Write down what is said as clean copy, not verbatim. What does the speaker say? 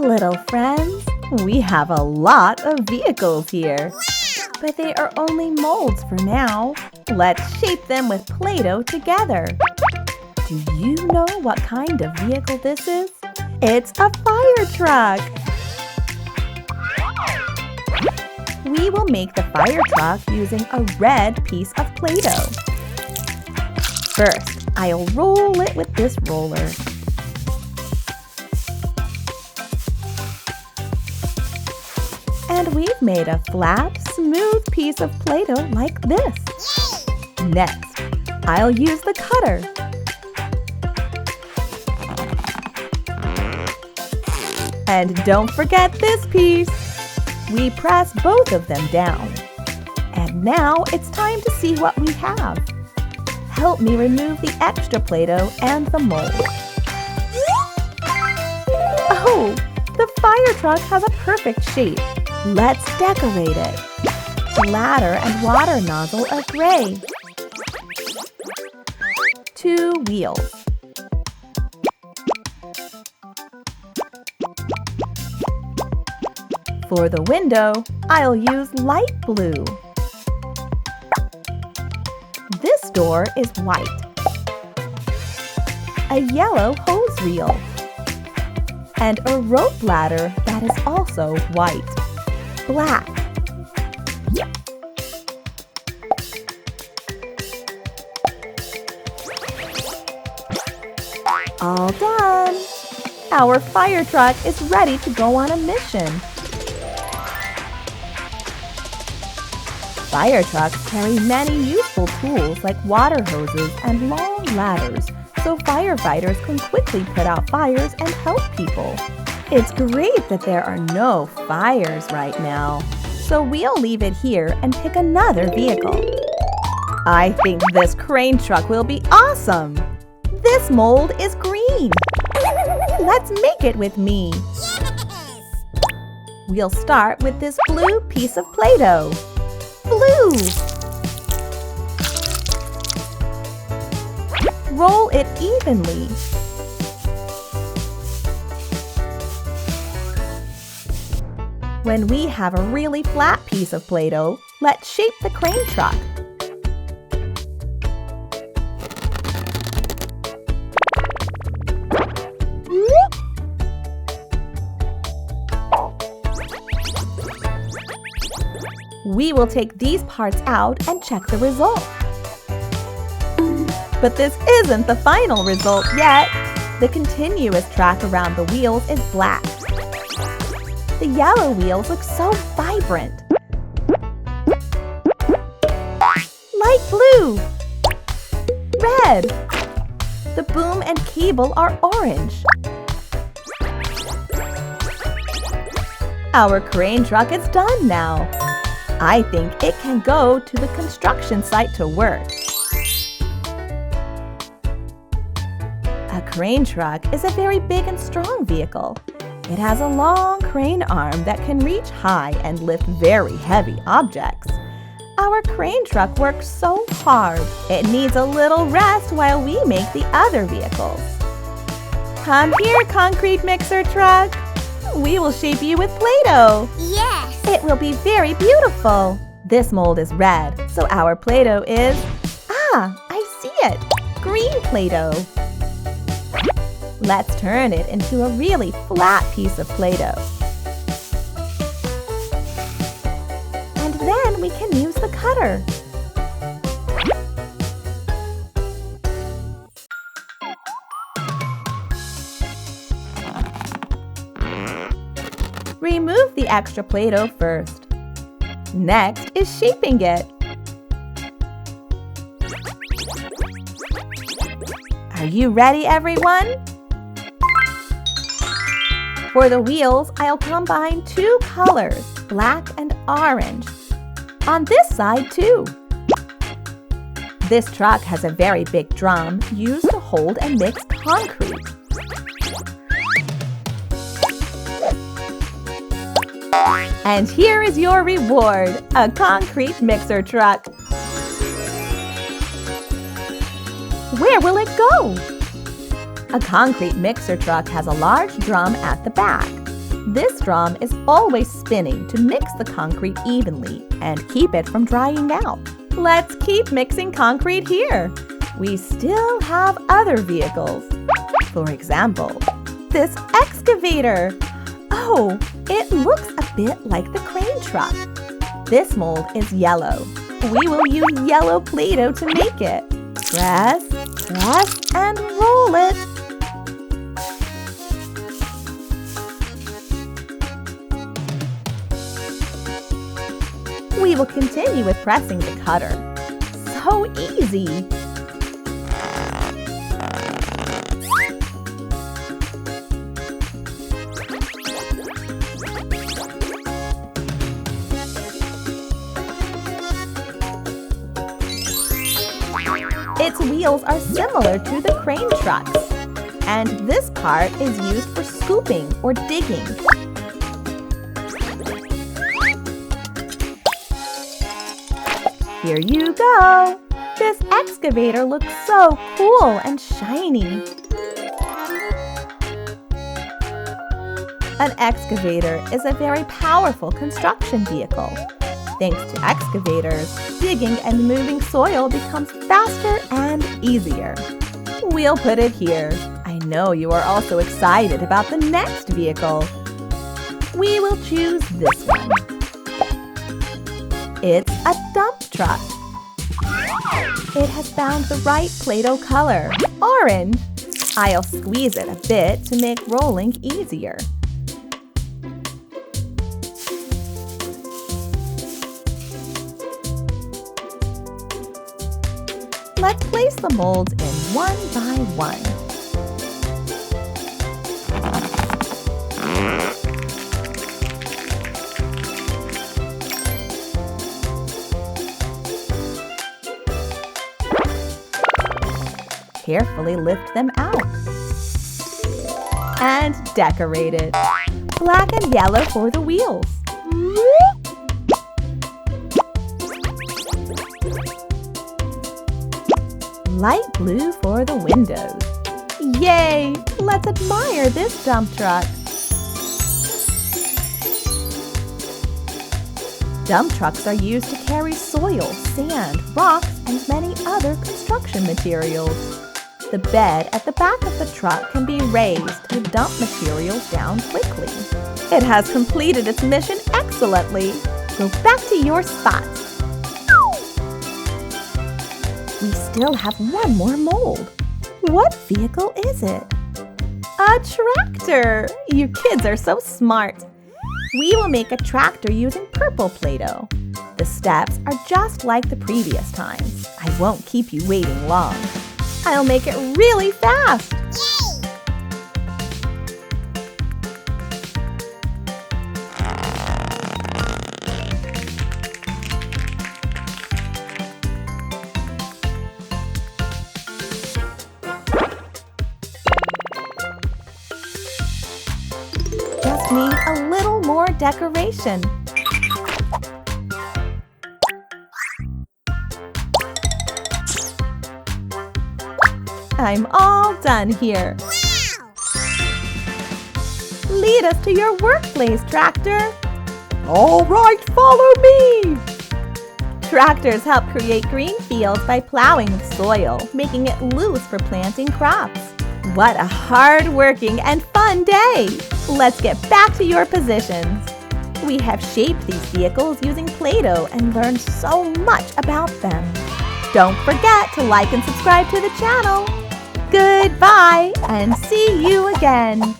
Look, little friends, we have a lot of vehicles here. But they are only molds for now. Let's shape them with Play-Doh together. Do you know what kind of vehicle this is? It's a fire truck. We will make the fire truck using a red piece of Play-Doh. First, I'll roll it with this roller. And we've made a flat, smooth piece of Play-Doh like this. Next, I'll use the cutter. And don't forget this piece. We press both of them down. And now it's time to see what we have. Help me remove the extra Play-Doh and the mold. Oh, the fire truck has a perfect shape. Let's decorate it. Bladder and water nozzle are gray. 2 wheels. For the window, I'll use light blue. This door is white. A yellow hose reel. And a rope ladder that is also white. Black. All done! Our fire truck is ready to go on a mission. Fire trucks carry many useful tools like water hoses and long ladders, so firefighters can quickly put out fires and help people. It's great that there are no fires right now, so we'll leave it here and pick another vehicle. I think this crane truck will be awesome! This mold is green! Let's make it with me! Yes! We'll start with this blue piece of Play-Doh. Blue! Roll it evenly. When we have a really flat piece of Play-Doh, let's shape the crane truck. We will take these parts out and check the result. But this isn't the final result yet. The continuous track around the wheels is black. The yellow wheels look so vibrant. Light blue. Red. The boom and cable are orange. Our crane truck is done now. I think it can go to the construction site to work. A crane truck is a very big and strong vehicle. It has a long crane arm that can reach high and lift very heavy objects. Our crane truck works so hard, it needs a little rest while we make the other vehicles. Come here, concrete mixer truck. We will shape you with Play-Doh. Yes! It will be very beautiful. This mold is red, so our Play-Doh is… I see it! Green Play-Doh. Let's turn it into a really flat piece of Play-Doh. And then we can use the cutter. Remove the extra Play-Doh first. Next is shaping it. Are you ready, everyone? For the wheels, I'll combine 2 colors, black and orange. On this side, too. This truck has a very big drum used to hold and mix concrete. And here is your reward, a concrete mixer truck. Where will it go? A concrete mixer truck has a large drum at the back. This drum is always spinning to mix the concrete evenly and keep it from drying out. Let's keep mixing concrete here. We still have other vehicles. For example, this excavator. Oh, it looks a bit like the crane truck. This mold is yellow. We will use yellow Play-Doh to make it. Press, press, and roll it. We will continue with pressing the cutter. So easy! Its wheels are similar to the crane trucks, and this part is used for scooping or digging. Here you go! This excavator looks so cool and shiny. An excavator is a very powerful construction vehicle. Thanks to excavators, digging and moving soil becomes faster and easier. We'll put it here. I know you are also excited about the next vehicle. We will choose this one. It's a dump truck. It has found the right Play-Doh color, orange. I'll squeeze it a bit to make rolling easier. Let's place the molds in one by one. Carefully lift them out. And decorate it. Black and yellow for the wheels. Light blue for the windows. Yay! Let's admire this dump truck. Dump trucks are used to carry soil, sand, rocks, and many other construction materials. The bed at the back of the truck can be raised to dump materials down quickly. It has completed its mission excellently. Go back to your spot. We still have one more mold. What vehicle is it? A tractor! You kids are so smart. We will make a tractor using purple Play-Doh. The steps are just like the previous times. I won't keep you waiting long. I'll make it really fast. Just need a little more decoration. I'm all done here. Wow! Lead us to your workplace, tractor. All right, follow me. Tractors help create green fields by plowing with soil, making it loose for planting crops. What a hard-working and fun day! Let's get back to your positions. We have shaped these vehicles using Play-Doh and learned so much about them. Don't forget to like and subscribe to the channel. Goodbye and see you again.